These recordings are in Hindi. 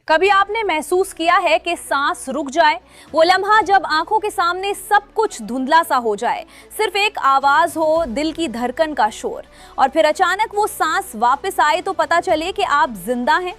कभी आपने महसूस किया है कि सांस रुक जाए? वो लम्हा जब आंखों के सामने सब कुछ धुंधला सा हो जाए, सिर्फ एक आवाज हो, दिल की धड़कन का शोर, और फिर अचानक वो सांस वापस आए तो पता चले कि आप जिंदा हैं।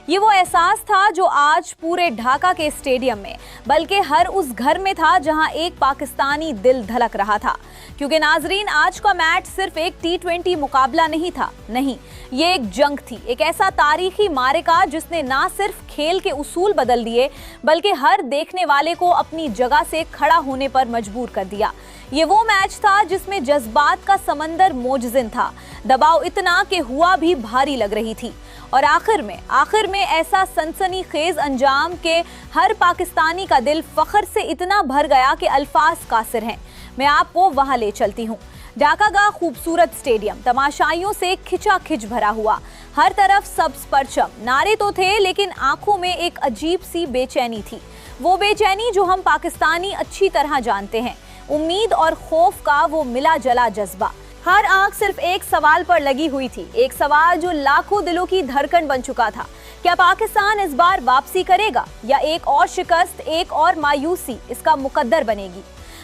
ये वो एहसास था जो आज पूरे ढाका के स्टेडियम में, बल्कि हर उस घर में था जहां एक पाकिस्तानी दिल धड़क रहा था। क्योंकि नाजरीन, आज का मैच सिर्फ एक T20 मुकाबला नहीं था, नहीं, ये एक जंग थी, एक ऐसा तारीखी मारिका जिसने ना सिर्फ खेल के उसूल बदल दिए, बल्कि हर देखने वाले को अपनी जगह से खड़ा होने पर मजबूर कर दिया। ये वो मैच था जिसमें जज्बात का समंदर मोजजिन था, दबाव इतना कि हुआ भी भारी लग रही थी, और आखिर में ऐसा सनसनीखेज अंजाम के हर पाकिस्तानी का दिल फख्र से इतना भर गया कि अल्फाज कासिर हैं। मैं आपको वहां ले चलती हूँ। ढाका का खूबसूरत स्टेडियम तमाशाइयों से खिंचाखिंच भरा हुआ, हर तरफ सब्ज परचम, नारे तो थे लेकिन आंखों में एक अजीब सी बेचैनी थी। वो बेचैनी जो हम पाकिस्तानी अच्छी तरह जानते हैं, उम्मीद और खौफ का वो मिला जला जज्बा। हर आंख सिर्फ एक सवाल पर लगी हुई थी, एक सवाल जो लाखों दिलों की धड़कन बन चुका था। क्या पाकिस्तान इस बार वापसी करेगा, या एक और शिकस्त, एक और मायूसी इसका मुकद्दर बनेगी?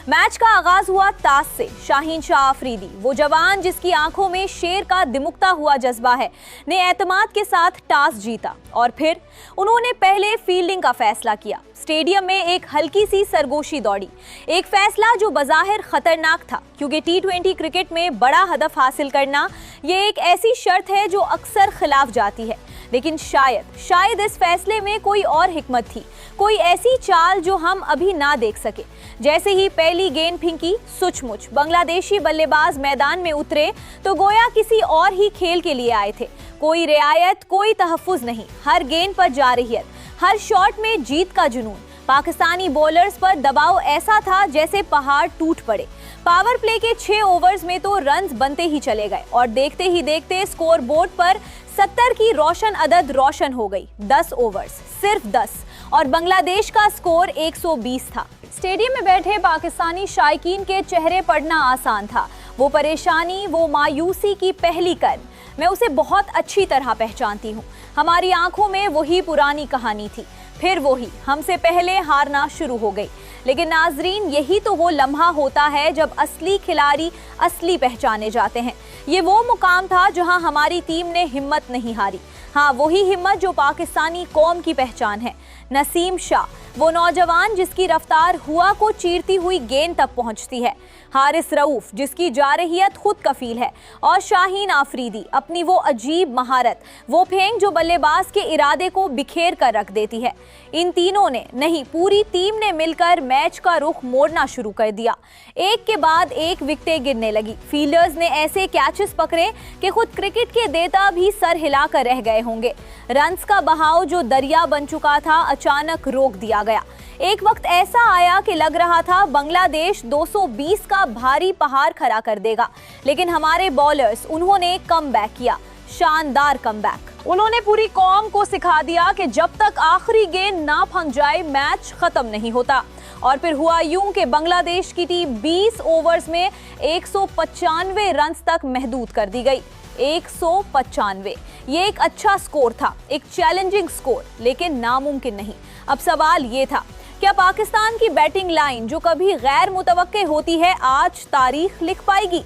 मैच का आगाज हुआ टास से। शाहीन शाह आफरीदी, वो जवान जिसकी आंखों में शेर का दिमुकता हुआ जज्बा है, ने एतमाद के साथ टास जीता, और फिर उन्होंने पहले फील्डिंग का फैसला किया। स्टेडियम में एक हल्की सी सरगोशी दौड़ी, एक फैसला जो बज़ाहिर खतरनाक था, क्योंकि T20 क्रिकेट में बड़ा हदफ हासिल करना ये एक ऐसी शर्त है जो अक्सर खिलाफ जाती है। लेकिन शायद इस फैसले में कोई और हिकमत थी, कोई ऐसी चाल जो हम अभी ना देख सके। जैसे ही पहली गेंद फेंकी, सचमुच बांग्लादेशी बल्लेबाज मैदान में उतरे तो गोया किसी और ही खेल के लिए आए थे। कोई रियायत, कोई तहफ्फुज नहीं, हर गेंद पर जारहियत, हर शॉट में जीत का जुनून। पाकिस्तानी बॉलर्स पर दबाव ऐसा था जैसे पहाड़ टूट पड़े। पावर प्ले के 6 ओवर्स में तो रन्स बनते ही चले गए, और देखते ही देखते स्कोर बोर्ड पर 70 की रोशन अदद रोशन हो गई। 10 ओवर्स, सिर्फ 10, और बांग्लादेश का स्कोर 120 था। स्टेडियम में बैठे पाकिस्तानी शायकीन के चेहरे पढ़ना आसान था। वो परेशानी, वो मायूसी की पहली कन, मैं उसे बहुत अच्छी तरह पहचानती हूँ। हमारी आंखों में वही पुरानी कहानी थी, फिर वही हमसे पहले हारना शुरू हो गई। लेकिन नाजरीन, यही तो वो लम्हा होता है जब असली खिलाड़ी असली पहचाने जाते हैं। ये वो मुकाम था जहां हमारी टीम ने हिम्मत नहीं हारी। हाँ, वही हिम्मत जो पाकिस्तानी कौम की पहचान है। नसीम शाह, वो नौजवान जिसकी रफ्तार हुआ को चीरती हुई गेंद तक पहुंचती है। हारिस रऊफ, जिसकी जारहियत खुद कफील है। और शाहीन आफरीदी, अपनी वो अजीब महारत, वो फेंक जो बल्लेबाज के इरादे को बिखेर कर रख देती है। इन तीनों ने, नहीं, पूरी टीम ने मिलकर मैच का रुख मोड़ना शुरू कर दिया। एक के बाद एक विकेटें गिरने लगी। फील्डर्स ने ऐसे कैचेस पकड़े कि खुद क्रिकेट के देवता भी सर हिलाकर रह गए होंगे। रन्स का बहाव जो दरिया बन चुका था, अचानक रोक दिया गया। एक वक्त ऐसा आया कि लग रहा था बांग्लादेश 220 का भारी पहाड़ खड़ा कर देगा, लेकिन हमारे बॉलर्स, उन्होंने कमबैक किया, शानदार कमबैक। उन्होंने पूरी कौम को सिखा दिया कि जब तक आखिरी गेंद ना फंस जाए मैच खत्म नहीं होता। और फिर हुआ यूं कि बांग्लादेश की टीम 20 ओवर्स में 195 रन्स तक महदूद कर दी गई। 195, ये एक अच्छा स्कोर था, एक चैलेंजिंग स्कोर, लेकिन नामुमकिन नहीं। अब सवाल ये था, क्या पाकिस्तान की बैटिंग लाइन जो कभी गैर मुतवक्के होती है, आज तारीख लिख पाएगी?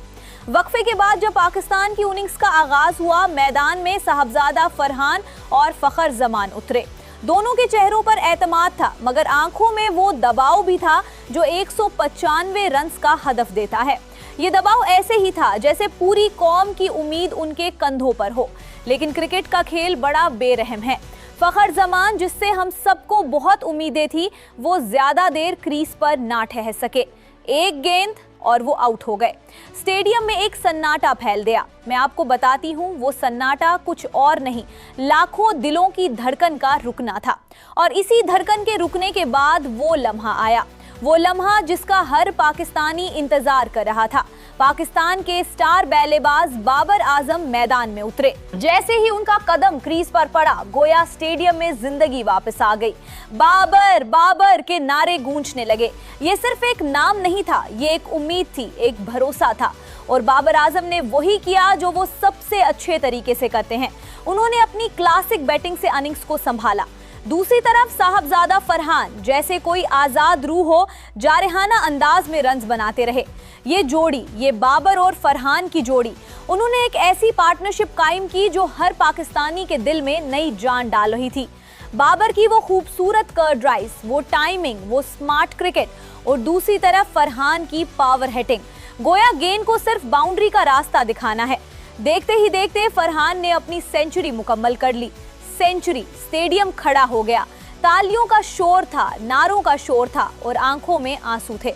वक्फे के बाद जब पाकिस्तान की इनिंग्स का आगाज हुआ, मैदान में साहबजादा फरहान और फखर जमान उतरे। दोनों के चेहरों पर एतमाद था, मगर आंखों में वो दबाव भी था जो 195 रन्स का हदफ देता है। ये दबाव ऐसे ही था जैसे पूरी कौम की उम्मीद उनके कंधों पर हो। लेकिन क्रिकेट का खेल बड़ा बेरहम है। फखर जमान, जिससे हम सबको बहुत उम्मीदें थी, वो ज्यादा देर क्रीज पर ना ठहर सके। एक गेंद और वो आउट हो गए। स्टेडियम में एक सन्नाटा फैल गया। मैं आपको बताती हूँ, वो सन्नाटा कुछ और नहीं, लाखों दिलों की धड़कन का रुकना था। और इसी धड़कन के रुकने के बाद वो लम्हा आया, वो लम्हा जिसका हर पाकिस्तानी इंतजार कर रहा था। पाकिस्तान के स्टार बल्लेबाज बाबर आजम मैदान में उतरे। जैसे ही उनका कदम क्रीज पर पड़ा, गोया स्टेडियम में जिंदगी वापस आ गई। बाबर बाबर के नारे गूंजने लगे। ये सिर्फ एक नाम नहीं था, ये एक उम्मीद थी, एक भरोसा था। और बाबर आजम ने वही किया जो वो सबसे अच्छे तरीके से करते हैं। उन्होंने अपनी क्लासिक बैटिंग से इनिंग्स को संभाला। दूसरी तरफ साहबजादा फरहान जैसे कोई आजाद रूह हो जारहाना अंदाज में रन्स बनाते रहे। ये जोड़ी, ये बाबर और फरहान की जोड़ी, उन्होंने एक ऐसी पार्टनरशिप कायम की जो हर पाकिस्तानी के दिल में नई जान डाल रही थी। बाबर की वो खूबसूरत कर्व ड्राइव्स, वो टाइमिंग, वो स्मार्ट क्रिकेट और दूसरी तरफ फरहान की पावर हिटिंग। गोया गेंद को सिर्फ बाउंड्री का रास्ता दिखाना है। देखते ही देखते फरहान ने अपनी सेंचुरी मुकम्मल कर ली। सेंचुरी, स्टेडियम खड़ा हो गया। तालियों का शोर था, नारों का शोर था और आंखों में आंसू थे।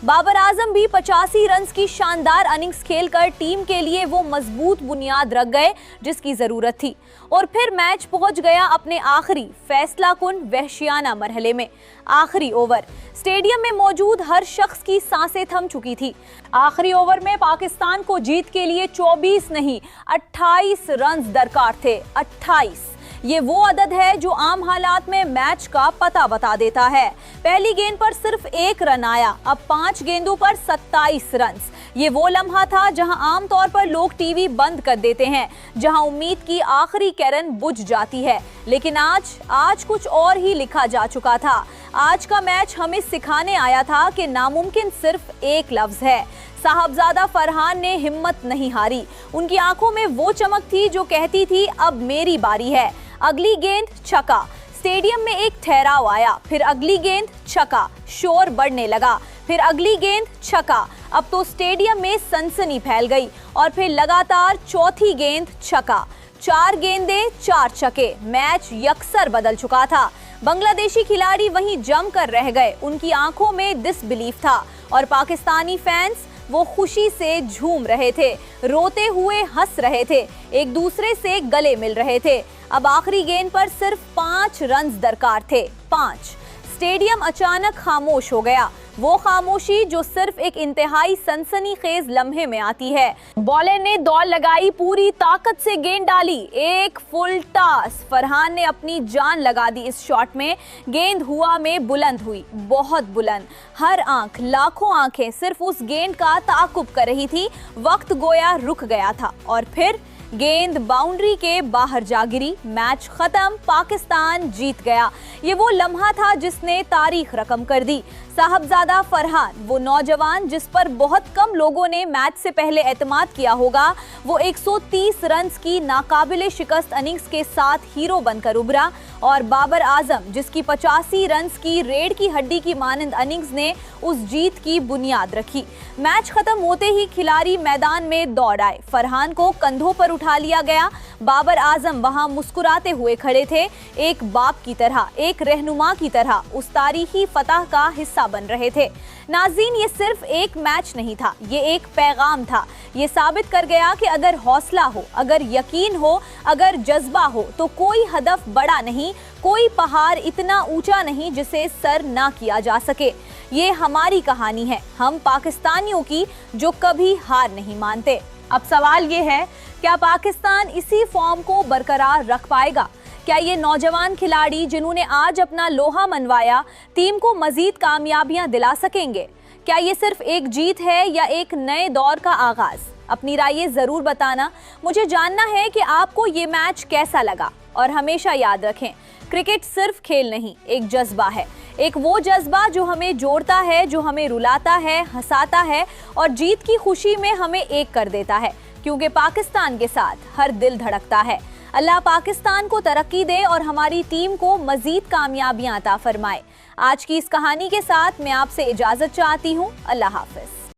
बाबर आजम भी 85 रन्स की शानदार इनिंग्स खेलकर टीम के लिए वो मजबूत बुनियाद रख गए जिसकी जरूरत थी। और फिर मैच पहुंच गया अपने आखिरी फैसलाकुन वहशियाना मरहले में। आखिरी ओवर, स्टेडियम में मौजूद हर शख्स की सांसें थम चुकी थी। आखिरी ओवर में पाकिस्तान को जीत के लिए 24 नहीं 28 रन्स दरकार थे। 28, ये वो अदद है जो आम हालात में मैच का पता बता देता है। पहली गेंद पर सिर्फ 1 रन आया, अब 5 गेंदों पर 27 रन। ये वो लम्हा था जहां आमतौर पर लोग टीवी बंद कर देते हैं, जहां उम्मीद की आखिरी किरण बुझ जाती है। लेकिन आज कुछ और ही लिखा जा चुका था। आज का मैच हमें सिखाने आया था कि नामुमकिन सिर्फ एक लफ्ज है। साहबजादा फरहान ने हिम्मत नहीं हारी। उनकी आंखों में वो चमक थी जो कहती थी अब मेरी बारी है। अगली गेंद छक्का, स्टेडियम में एक ठहराव आया। फिर अगली गेंद छक्का, शोर बढ़ने लगा। फिर अगली गेंद छक्का, अब तो स्टेडियम में सनसनी फैल गई। और फिर लगातार चौथी गेंद छक्का। 4 गेंदें 4 छक्के, मैच यकसर बदल चुका था। बांग्लादेशी खिलाड़ी वहीं जम कर रह गए। उनकी आंखों में डिसबिलीफ था और पाकिस्तानी फैंस वो खुशी से झूम रहे थे, रोते हुए हंस रहे थे, एक दूसरे से गले मिल रहे थे। अब आखिरी गेंद पर सिर्फ 5 रन्स दरकार थे। 5। स्टेडियम अचानक खामोश हो गया। वो खामोशी जो सिर्फ एक इंतहाई सनसनीखेज लम्हे में आती है। बॉलर ने दौड़ लगाई, पूरी ताकत से गेंद डाली, एक फुल टॉस। फरहान ने अपनी जान लगा दी इस शॉट में। गेंद हुआ में बुलंद हुई, बहुत बुलंद। हर आंख, लाखों आंखें सिर्फ उस गेंद का ताकुब कर रही थी। वक्त गोया रुक गया था और फिर गेंद बाउंड्री के बाहर जा गिरी। मैच खत्म, पाकिस्तान जीत गया। ये वो लम्हा था जिसने तारीख रकम कर दी। साहबजादा फरहान, वो नौजवान जिस पर बहुत कम लोगों ने मैच से पहले एतमाद किया होगा, वो 130 रन्स की नाकाबिले शिकस्त इनिंग्स के साथ हीरो बनकर उभरा। और बाबर आजम, जिसकी 85 रन्स की रेड की हड्डी की मानंद इनिंग्स ने उस जीत की बुनियाद रखी। मैच खत्म होते ही खिलाड़ी मैदान में दौड़ आए। फरहान को कंधों पर उठा लिया गया। बाबर आजम वहां मुस्कुराते हुए खड़े थे, एक बाप की तरह, एक रहनुमा की तरह उस तारीखी फतह का हिस्सा बन रहे थे। नाज़रीन, ये सिर्फ एक मैच नहीं था, ये एक पैगाम था। ये साबित कर गया कि अगर हौसला हो, अगर यकीन हो, अगर जज्बा हो तो कोई हदफ बड़ा नहीं, कोई पहाड़ इतना ऊंचा नहीं जिसे सर ना किया जा सके। ये हमारी कहानी है, हम पाकिस्तानियों की, जो कभी हार नहीं मानते। अब सवाल ये है, क्या पाकिस्तान इसी फॉर्म को बरकरार रख पाएगा? क्या ये नौजवान खिलाड़ी जिन्होंने आज अपना लोहा मनवाया, टीम को मजीद कामयाबियां दिला सकेंगे? क्या ये सिर्फ एक जीत है या एक नए दौर का आगाज? अपनी राय जरूर बताना। मुझे जानना है कि आपको ये मैच कैसा लगा। और हमेशा याद रखें, क्रिकेट सिर्फ खेल नहीं, एक जज्बा है। एक वो जज्बा जो हमें जोड़ता है, जो हमें रुलाता है, हंसाता है और जीत की खुशी में हमें एक कर देता है। क्योंकि पाकिस्तान के साथ हर दिल धड़कता है। अल्लाह पाकिस्तान को तरक्की दे और हमारी टीम को मजीद कामयाबियां अता फरमाए। आज की इस कहानी के साथ मैं आपसे इजाजत चाहती हूँ। अल्लाह हाफिज।